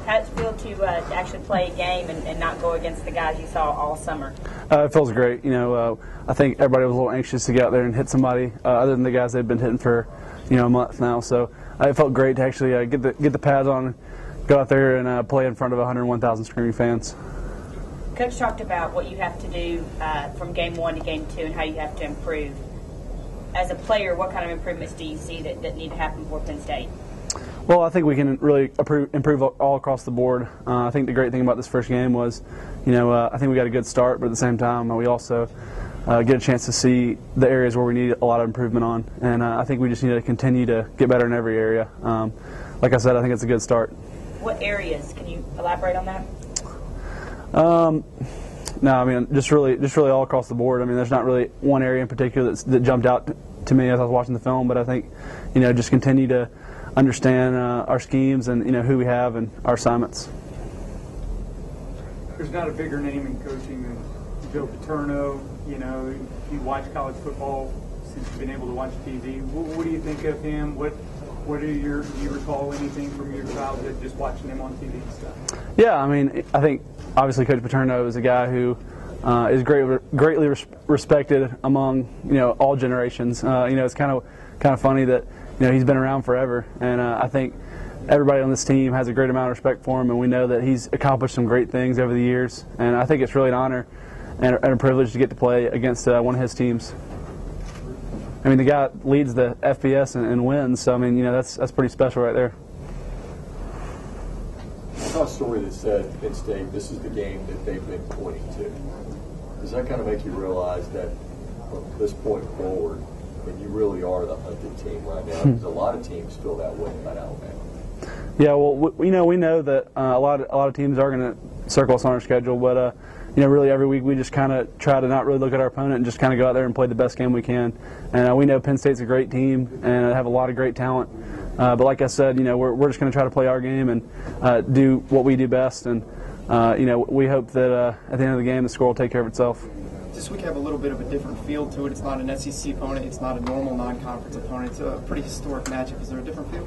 How does it feel to actually play a game and not go against the guys you saw all summer? It feels great. I think everybody was a little anxious to get out there and hit somebody, other than the guys they've been hitting for, a month now. So it felt great to actually get the pads on, go out there and play in front of 101,000 screaming fans. Coach talked about what you have to do from game 1 to game 2 and how you have to improve. As a player, what kind of improvements do you see that need to happen for Penn State? Well, I think we can really improve all across the board. I think the great thing about this first game was, I think we got a good start, but at the same time, we also get a chance to see the areas where we need a lot of improvement on. And I think we just need to continue to get better in every area. Like I said, I think it's a good start. What areas? Can you elaborate on that? No, I mean, just really all across the board. I mean, there's not really one area in particular that jumped out to me as I was watching the film, but I think, just continue to understand our schemes and who we have and our assignments. There's not a bigger name in coaching than Joe Paterno. You watch college football since you've been able to watch TV. What do you think of him? Do you recall anything from your childhood just watching him on TV and stuff? Yeah, I mean, I think obviously Coach Paterno is a guy who is greatly respected among all generations. It's kind of funny that he's been around forever, and I think everybody on this team has a great amount of respect for him, and we know that he's accomplished some great things over the years. And I think it's really an honor and a privilege to get to play against one of his teams. I mean, the guy leads the FBS and wins, so I mean, that's pretty special right there. I saw a story that said Penn State, this is the game that they've been pointing to. Does that kind of make you realize that from this point forward, that you really are the hunted team right now? Because a lot of teams feel that way about Alabama. Yeah, well, we know that a lot of teams are going to circle us on our schedule, but really every week we just kind of try to not really look at our opponent and just kind of go out there and play the best game we can. And we know Penn State's a great team and have a lot of great talent. But like I said, we're just going to try to play our game and do what we do best. And we hope that at the end of the game the score will take care of itself. This week have a little bit of a different feel to it. It's not an SEC opponent. It's not a normal non-conference opponent. It's a pretty historic matchup. Is there a different feel?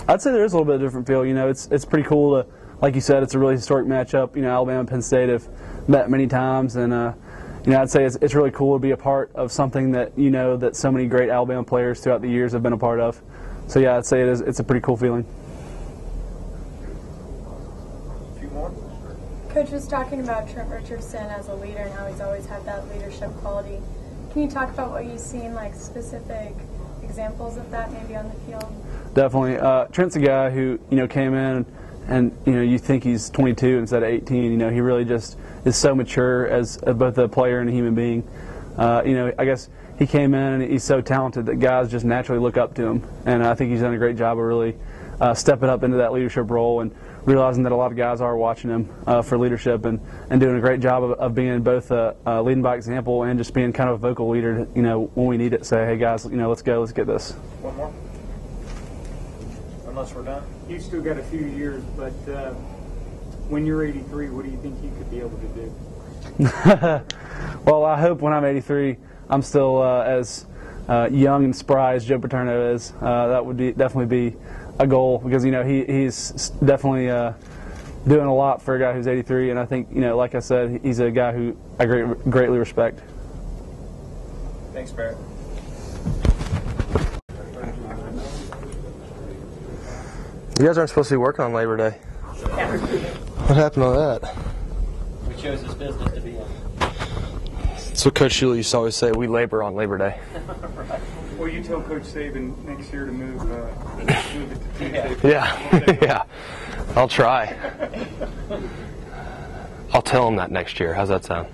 I'd say there is a little bit of a different feel. It's pretty cool to, like you said, it's a really historic matchup. Alabama and Penn State have met many times, and I'd say it's really cool to be a part of something that that so many great Alabama players throughout the years have been a part of. So yeah, I'd say it's a pretty cool feeling. A few more. Coach was talking about Trent Richardson as a leader and how he's always had that leadership quality. Can you talk about what you've seen, like specific examples of that maybe on the field? Definitely. Trent's a guy who came in and you think he's 22 instead of 18. He really just is so mature as both a player and a human being. I guess he came in and he's so talented that guys just naturally look up to him, and I think he's done a great job of really stepping up into that leadership role and realizing that a lot of guys are watching him for leadership and doing a great job of being both leading by example and just being kind of a vocal leader. When we need it, say, hey guys, let's go, let's get this. One more. Unless we're done. You've still got a few years, but when you're 83, what do you think you could be able to do? Well, I hope when I'm 83, I'm still as young and spry as Joe Paterno is. That would definitely be a goal, because he's definitely doing a lot for a guy who's 83, and I think like I said, he's a guy who I greatly respect. Thanks, Barret. You guys aren't supposed to be working on Labor Day. Yeah. What happened to that? We chose this business to be in. That's what Coach Shula used to always say, we labor on Labor Day. Right. Well, you tell Coach Saban next year to move it to Tuesday. Yeah, yeah. I'll try. I'll tell him that next year. How's that sound?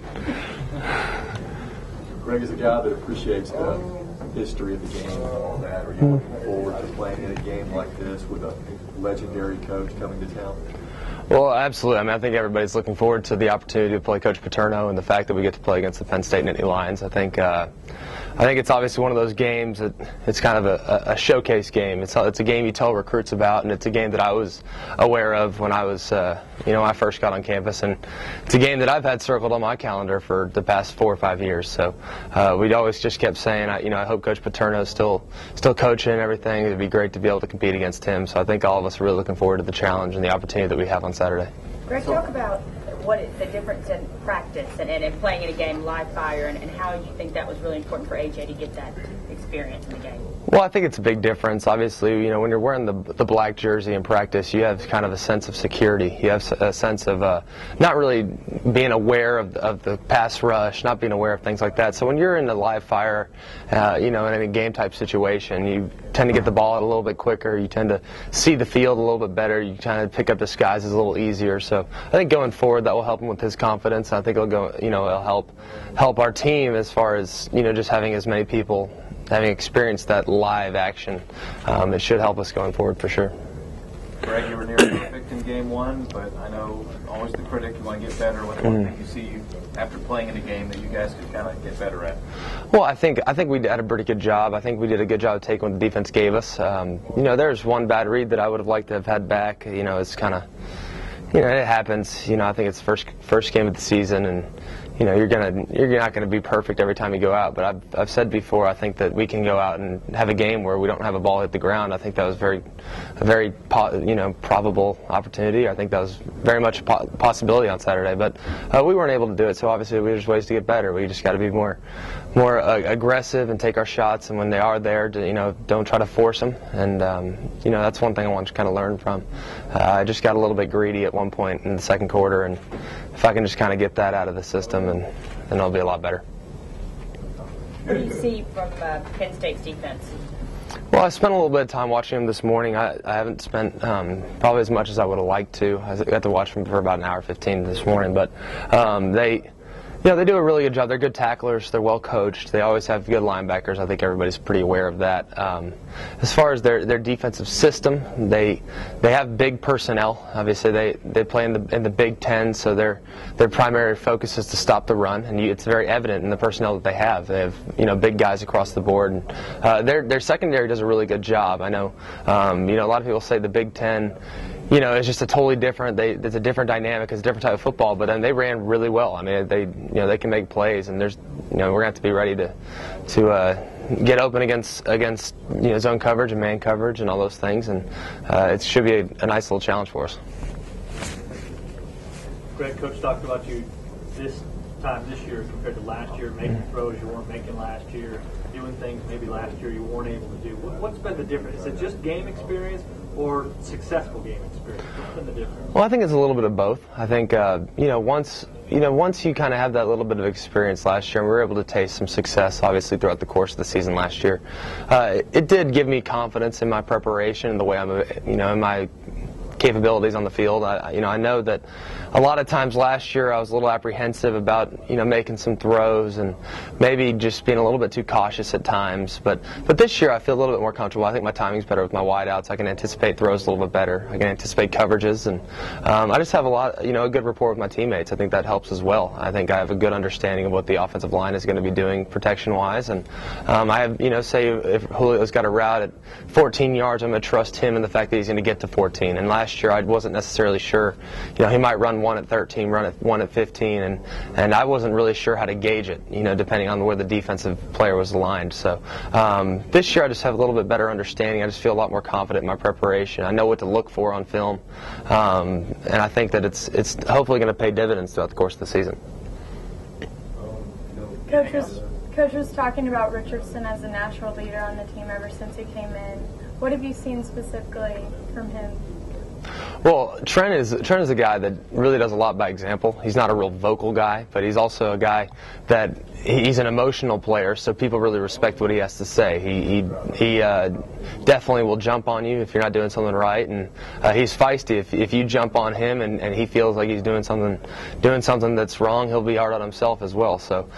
Greg is a guy that appreciates the history of the game and all that. Are you looking forward to playing in a game like this with a legendary coach coming to town? Well, absolutely. I think everybody's looking forward to the opportunity to play Coach Paterno and the fact that we get to play against the Penn State Nittany Lions. I think I think it's obviously one of those games that it's kind of a showcase game. It's a game you tell recruits about, and it's a game that I was aware of when I was, when I first got on campus, and it's a game that I've had circled on my calendar for the past 4 or 5 years. So we'd always just kept saying, I hope Coach Paterno's still coaching and everything. It'd be great to be able to compete against him. So I think all of us are really looking forward to the challenge and the opportunity that we have on Saturday. Greg, talk about what is the difference in practice and playing in a game live fire, and how you think that was really important for AJ to get that experience in the game. Well, I think it's a big difference. Obviously, when you're wearing the black jersey in practice, you have kind of a sense of security. You have a sense of not really being aware of the pass rush, not being aware of things like that. So when you're in a live fire, in a game type situation, you tend to get the ball out a little bit quicker. You tend to see the field a little bit better. You kind of pick up disguises a little easier. So I think going forward, that will help him with his confidence. I think it'll help our team as far as just having as many people having experienced that live action. It should help us going forward for sure. Greg, you were near perfect in game one, but I know always the critic, you want to get better. What's one thing you see after playing in a game that you guys could kind of get better at? Well, I think we did a pretty good job. I think we did a good job of taking what the defense gave us. There's one bad read that I would have liked to have had back. It's kind of, it happens. I think it's first game of the season, and you're not gonna be perfect every time you go out. But I've said before, I think that we can go out and have a game where we don't have a ball hit the ground. I think that was a very probable opportunity. I think that was very much a possibility on Saturday, but we weren't able to do it. So obviously, there's ways to get better. We just got to be more aggressive and take our shots. And when they are there, don't try to force them. And that's one thing I want to kind of learn from. I just got a little bit greedy at one point in the second quarter, and if I can just kind of get that out of the system, and then it'll be a lot better. What do you see from Penn State's defense? Well, I spent a little bit of time watching them this morning. I haven't spent probably as much as I would have liked to. I got to watch them for about an hour 15 this morning, but they do a really good job. They're good tacklers. They're well coached. They always have good linebackers. I think everybody's pretty aware of that. As far as their defensive system, they have big personnel. Obviously, they play in the Big Ten, so their primary focus is to stop the run, and it's very evident in the personnel that they have. They have big guys across the board, and their secondary does a really good job. I know a lot of people say the Big Ten. It's just a totally different. It's a different dynamic. It's a different type of football. But then they ran really well. I mean, they can make plays, and we're gonna have to be ready to get open against zone coverage and man coverage and all those things. And it should be a nice little challenge for us. Greg, Coach talked about you this time this year compared to last year, making throws you weren't making last year, doing things maybe last year you weren't able to do. What's been the difference? Is it just game experience or successful game experience? What's been the difference? Well, I think it's a little bit of both. I think once you kind of have that little bit of experience last year, and we were able to taste some success, obviously, throughout the course of the season last year. It did give me confidence in my preparation and the way I'm, in my capabilities on the field. I know that a lot of times last year I was a little apprehensive about making some throws and maybe just being a little bit too cautious at times. But this year I feel a little bit more comfortable. I think my timing's better with my wideouts. I can anticipate throws a little bit better. I can anticipate coverages, and I just have a good rapport with my teammates. I think that helps as well. I think I have a good understanding of what the offensive line is going to be doing protection-wise, and I have say if Julio's got a route at 14 yards, I'm going to trust him in the fact that he's going to get to 14. And last year I wasn't necessarily sure. He might run one at 13, run at one at 15, and I wasn't really sure how to gauge it, depending on where the defensive player was aligned. So this year I just have a little bit better understanding. I just feel a lot more confident in my preparation. I know what to look for on film, and I think that it's hopefully going to pay dividends throughout the course of the season. Coach was talking about Richardson as a natural leader on the team ever since he came in. What have you seen specifically from him? Well, Trent is a guy that really does a lot by example. He's not a real vocal guy, but he's also a guy that he's an emotional player, so people really respect what he has to say. He definitely will jump on you if you're not doing something right, and he's feisty. If you jump on him and he feels like he's doing something that's wrong, he'll be hard on himself as well. So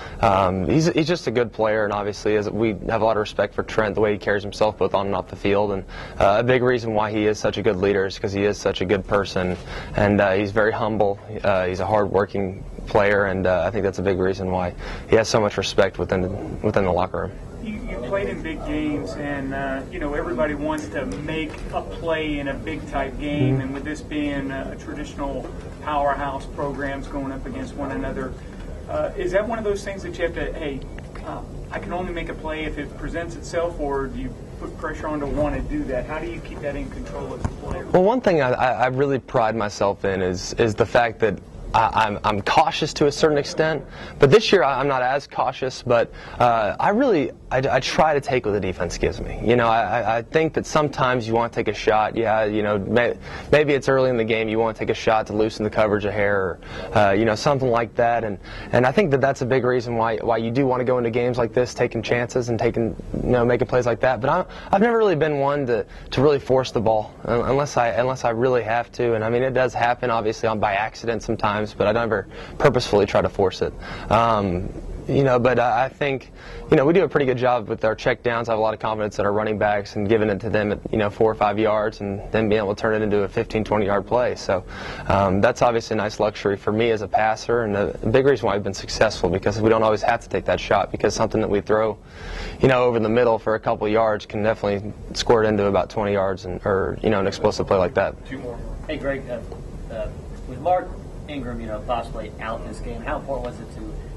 he's just a good player, and obviously we have a lot of respect for Trent, the way he carries himself both on and off the field. And a big reason why he is such a good leader is because he is such a good good person, and he's very humble. He's a hard-working player, and I think that's a big reason why he has so much respect within the locker room. You played in big games, and everybody wants to make a play in a big-type game. And with this being a traditional powerhouse programs going up against one another, is that one of those things that you have to, I can only make a play if it presents itself, or do you put pressure on to want to do that? How do you keep that in control as a player? Well, one thing I really pride myself in is the fact that I'm cautious to a certain extent, but this year I'm not as cautious. But I try to take what the defense gives me. I think that sometimes you want to take a shot. Yeah, maybe it's early in the game. You want to take a shot to loosen the coverage a hair, or something like that. And I think that that's a big reason why you do want to go into games like this, taking chances and making plays like that. But I've never really been one to really force the ball unless I really have to. And I mean, it does happen obviously by accident sometimes, but I never purposefully try to force it. But I think, we do a pretty good job with our check downs. I have a lot of confidence in our running backs and giving it to them at, 4 or 5 yards and then being able to turn it into a 15, 20-yard play. So that's obviously a nice luxury for me as a passer, and a big reason why I've been successful, because we don't always have to take that shot, because something that we throw, over the middle for a couple yards can definitely score it into about 20 yards or an explosive play like that. Two more. Hey, Greg, with Mark Ingram, possibly out this game, how important was it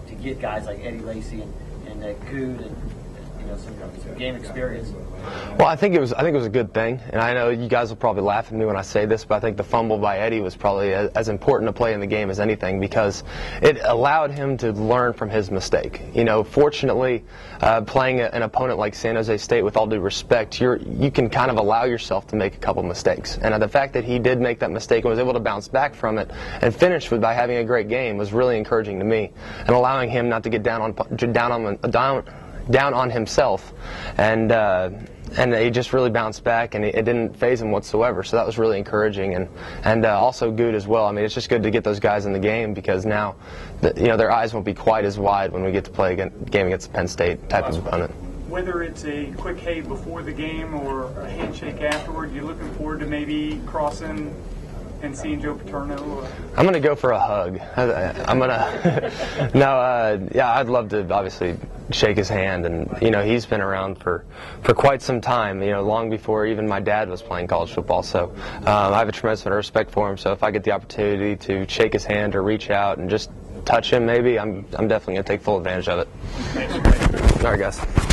to get guys like Eddie Lacy and Good and some game experience? Well, I think it was a good thing, and I know you guys will probably laugh at me when I say this, but I think the fumble by Eddie was probably as important a play in the game as anything, because it allowed him to learn from his mistake. Fortunately, playing an opponent like San Jose State, with all due respect, you can kind of allow yourself to make a couple mistakes, and the fact that he did make that mistake and was able to bounce back from it and finish by having a great game was really encouraging to me, and allowing him not to get down on himself, and he just really bounced back, and it didn't faze him whatsoever. So that was really encouraging, and also good as well. I mean, it's just good to get those guys in the game, because now, their eyes won't be quite as wide when we get to play a game against a Penn State type of opponent. Whether it's a quick hey before the game or a handshake afterward, you're looking forward to maybe crossing and seeing Joe Paterno? I'm going to go for a hug. I'm going to I'd love to obviously shake his hand, and he's been around for quite some time, long before even my dad was playing college football. So I have a tremendous amount of respect for him. So if I get the opportunity to shake his hand or reach out and just touch him, maybe I'm definitely going to take full advantage of it. Thanks. All right, guys.